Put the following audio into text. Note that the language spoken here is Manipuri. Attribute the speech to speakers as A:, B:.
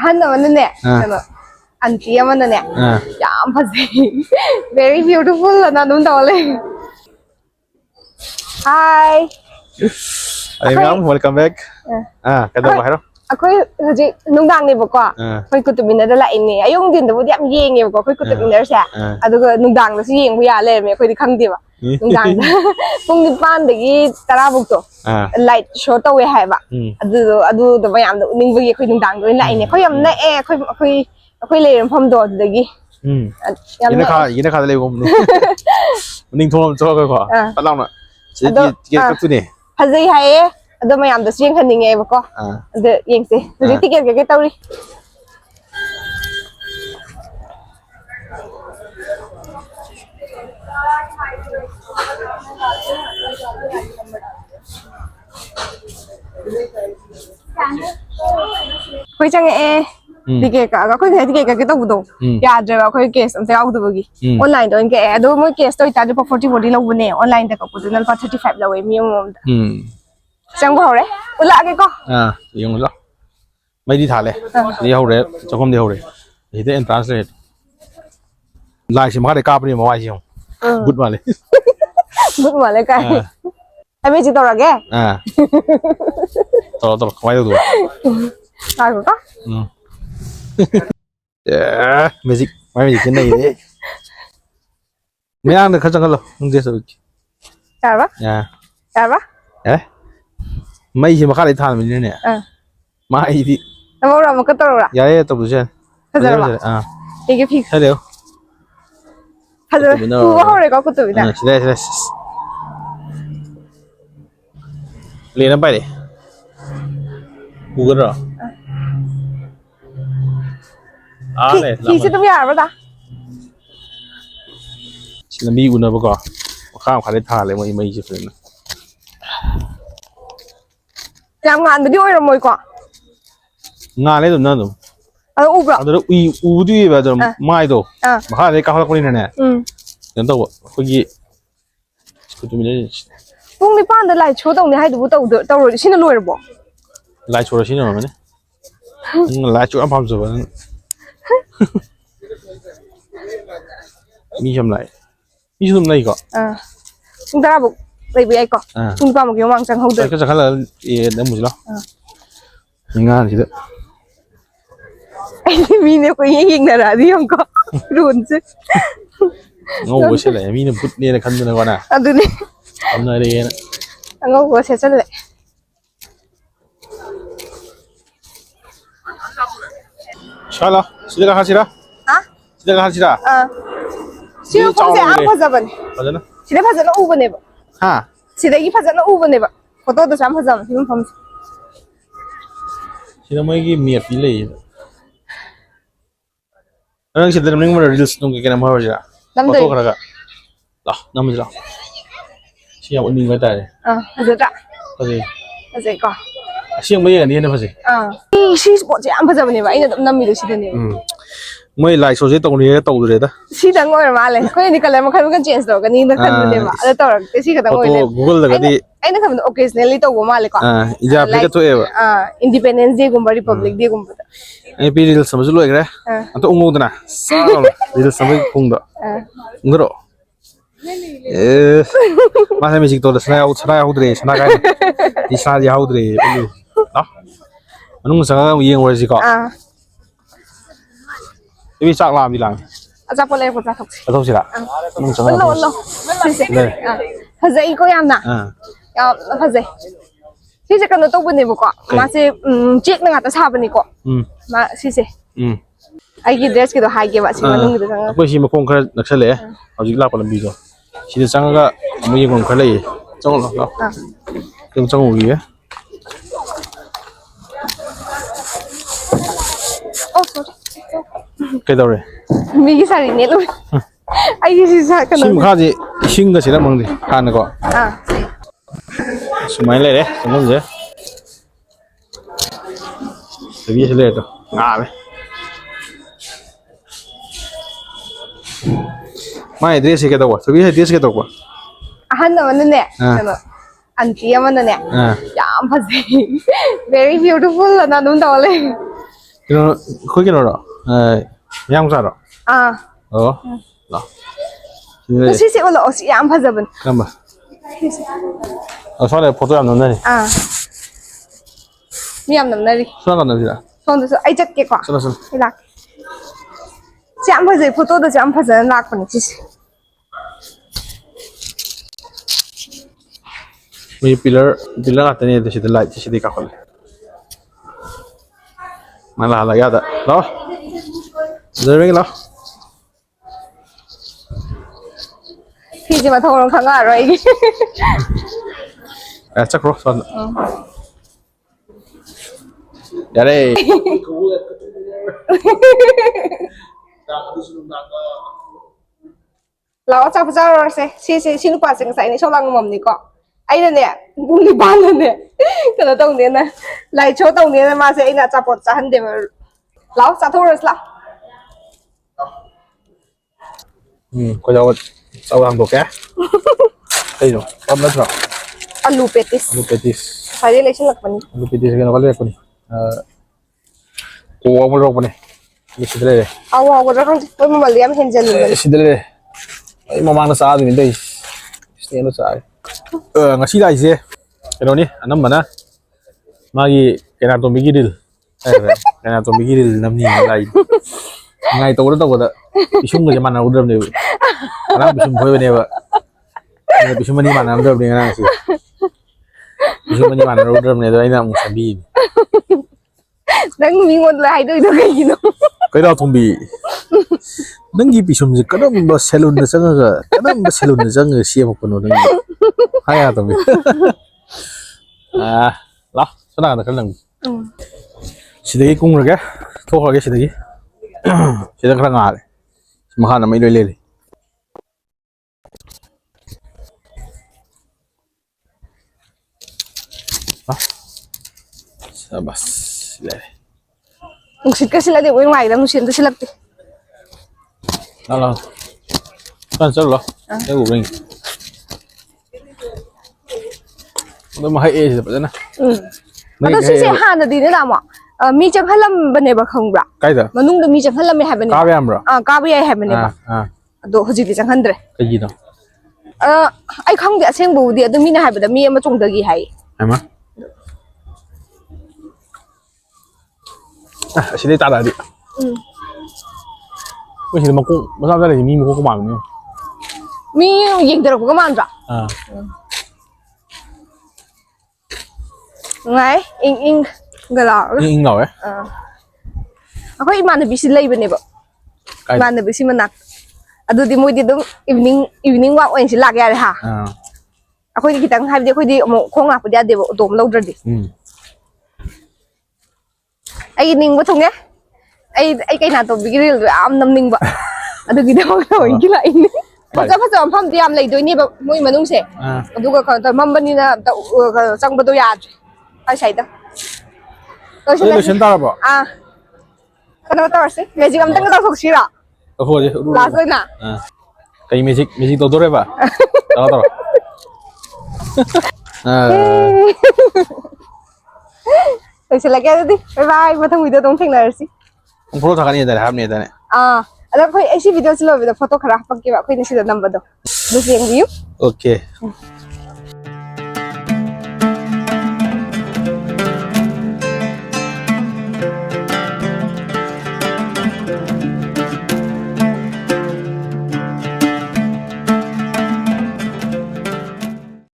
A: ahal naman nun eh. Auntie naman nun eh. Yam pasi. Very beautiful na nung tawali. Hi.
B: Ay ma'am, welcome back. Kadang ba kayo?
A: Ako'y hujik nungdang ni bako. Ako'y kutubin na dalain ni. Ayong din daw di am yeng ni bako. Ako'y kutubin na siya. Adugo nungdang na si yeng kuya le me. Ako'y di kang di ba. Nungdang. Kung di pan dagi tarabog to. Light show to we hai ba. Adu daw mayam daw ning bagi ako'y nungdang doon lain ni. Ako'y am na eh. Ako'y le pam do dagi.
B: Yun na kada le ko. Ning thong cho ko ko. Palang na. Ticket ka tu ni.
A: Hazai hai ado mayam da sing khaning ai bako ado yeng se ri ticket ka tawri koi chang e ticket ka koi ticket ka taw do ya dra koi case am taw do gi online do ke ado mo case to ta 40 lo bune online ta ko ko 35 lo we mi mo Chẳng có đấy, lạ cái con.
B: Dùng rồi. Mấy đi thả này, đi hậu đấy, cho không đi hậu đấy. Thì thế em translate. Lại xem mà cái cáp này mà ai không? Bút vào này.
A: Bút vào này cái. Em biết chỉ tao là cái.
B: Tao không ai đâu rồi.
A: Ai của con?
B: Magic cái này đấy. Mấy ăn được khá chẳng đâu, không biết sao.
A: Chào bác. Chào bác.
B: Mấy gì mà khác để thằng mình nè. Mai thì.
A: Em bảo là một cái tàu rồi.
B: Dạ, tàu rồi.
A: Thật ra là. Đi cái phi.
B: Hello.
A: Thật ra. Cú có hồi có cái tàu này.
B: Đây. Liền nó bay đi. Cú cái rồi. Này.
A: Thì sẽ tụi nhà ta.
B: Chỉ là mi của nó bao giờ.ข้าวขาได้ทานเลยไม่จะเป็น
A: làm ngàn được rồi mồi quả
B: ngàn đấy tụi nó tụi
A: u bro
B: u đi về rồi mai đồ mà khai đấy cao hơn này nè đến đâu vậy gì tụi mình
A: không đi pan để lại chỗ đồng này hay đủ tàu rồi xin nó lùi rồi bỏ
B: lại chỗ rồi xin rồi mà lại chỗ ăn phạm rồi mi chấm lại mi chấm này có
A: chúng ta buộc đây bị ai có chúng ta một cái măng chẳng hậu được
B: cái chẳng là để một gì đó ngon gì đó
A: anh mi nếu có những là gì không có luôn chứ
B: ngô sẽ lại mi nó bút đi là khăn cho nó con à
A: từ đi
B: hôm nay đi
A: ngô sẽ lại
B: sao đó xin được hả xin được hả
A: chưa không sẽ ăn bao giờ vậy
B: bao giờ nó
A: chỉ để bao giờ nó u bên này
B: ha
A: chỉ để cái bao giờ nó u bên này vậy có tôi dám bao giờ thì không
B: chỉ là mấy cái miệt phí lệ nó chỉ là mình mới reels nông cái nào mà rồi
A: năm đời
B: đó năm mươi rồi chỉ là mình mới tài
A: giờ đã giờ có
B: siang mấy cái này nó phải gì
A: si bọn trẻ ăn bao giờ này vậy là năm mươi được xí này
B: mấy lại số giấy tàu này tàu rồi đó
A: xí đang ngồi mà lên coi đi cái này mà khai cái chuyện rồi cái này nó khai bên mà để tàu cái xí cái đang ngồi lên
B: Google là cái gì
A: anh nó khai bên occasionally tàu của mà lên con
B: giờ bây giờ tôi
A: Independence Day cũng vậy Republic Day cũng vậy
B: anh bây giờ xem rồi cái đấy anh tôi ung nè sao bây giờ xem cùng đó ung đó mà xem mình tôi là sao đấy sao cái đi sao gì sao đấy đó anh sao yên rồi gì cả Ibi sak làm gì làm?
A: Asa po lang po sa toksi.
B: Atau sila? Anong sa
A: Hello. Hazai ko yan na. Hazai. Sisi ka na to buni mo ko. Masi check na nga ta sabi ni ko. Ma sisi. Ay ki dress ki do high ke ba si manung ki do sang.
B: Ako si makong ka nagsali Hojik la pa lang bido. Si sang ka amoy yung ka lay. Chong lo. Yung chong uwi Oh sorry. Cái đâu rồi?
A: Mi cái này luôn. Ai cái sao cái
B: sim khai gì? Sim cái gì đó mong gì? Khai nó có. Số máy này đấy, số mấy gì? Cái gì sẽ lên rồi? Ngã đấy. Mai dress cái đâu? Số gì dress cái đâu?
A: Han nó mình nè. Auntie mình nè. Yam pasi. Very beautiful là nó đúng đâu lên.
B: 그럼 거기로라. 양자로. 나.
A: 시시 올라 어시 양 파자분.
B: 잠깐만. 손에 포도 안 넣네.
A: 미암 남나리.
B: 손 안 넣는다.
A: 손도 아이 작게 과.
B: 손.
A: 이락. 양 파자 포도도 양 파자 낙거니 시시.
B: 이 pillar 같은 애 대신 라이트 시디 갖고. 말라 하라 야다. 너. 저기 너.
A: 피지마 더러운 강아 알아 이게.
B: 야, 착으로 손. 야래.
A: lão cha cha rồi sẽ xin quả sinh sản này cho lăng mầm này có ấy là nè cũng đi bán là nè cái là đồng tiền này lại chỗ đồng tiền mà sẽ là cha bột cha hơn để mà lão cha thôi rồi lão
B: có dầu hàng đồ cá đây rồi con đất rồi
A: alu petis phải đi lấy xin lọc mình
B: alu petis cái nó có lấy con cô ông rau con này đi xịt đây
A: cái đó không tôi mà liam hiện giờ luôn
B: xịt đây ấy mà mang nó xa rồi đây xịt nó xa ngay xịt đây gì cái đó đi anh nắm mà na magi cái nào tôi biết đi cái nào tôi biết đi làm gì lại ngày tối đó tôi có bị sung người cho mình nào đâm đều karena bisa boleh bener pak bisa meni mana udah dengan sih bisa meni mana udah bener itu enak musabi
A: đang bingung là hai đứa cái gì nó
B: cái đó không bị nâng gì bị sung gì cái đó mình bảo salon nó sang rồi cái đó mình bảo salon nó sang rồi xia một con nó nâng hay à tụi mình đó số nào là cái lần xí đấy cũng rồi cái thôi khỏi cái xí đấy xí đấy cái ngà đấy mà khăn là mấy đôi lên Sabas.
A: nung xịt cái xịt lại đi ngoài đó nung xịt tôi xịt lại đi
B: Đó. Con sao rồi? Cái của mình. Nó mà hay gì vậy nè.
A: mà tôi xịt hàng là đi nữa nào mà mi chẳng hay làm bên này bà không ra
B: cái gì?
A: mà nung được mi chẳng hay làm mi hay bên này
B: cá bèm rồi.
A: cá bèm hay bên này mà đồ hơi gì chẳng hơn rồi
B: cái gì đó?
A: ai không để xem bù địa tôi mi này hay bên đó mi mà trồng được gì hay
B: mà xin đây ta lại đi. Cái gì mà cũng mà sao ra đây thì mi cũng có mảng nữa.
A: Mi nhìn được có mảng rồi. Ngay in cái là
B: in rồi.
A: Ako iman na busy live ni ba? Iman na busy manak. Ado di mo dito evening walk when sila kaya ha. Ako di kitang habi di ako di mo ko nga pa di ba dom loader di. Ay ning ba thong ay kay nato bigil am nam ning ba. Ado gid mo hoy gila ini. Sa pa sa pham di am lay do ni ba mo manung se. Ado ka ta mam ba ni na sang ba do ya. Ai sai da.
B: Tôi xin ta ba.
A: Ano to sih? Magic am tang ta sok sira.
B: Thôi đi.
A: Last rồi nè.
B: Cái magic to rồi ba. Đó đó.
A: Tôi sẽ lại cái đi. Bye bye. Mà thằng video tông thành là gì?
B: Ông photo thằng này đây ham này đây này.
A: Ada koi ऐसी video चलो video foto खराब पक्की बात कोई नहीं सीधा नंबर दो. दूसरी view.
B: Okay.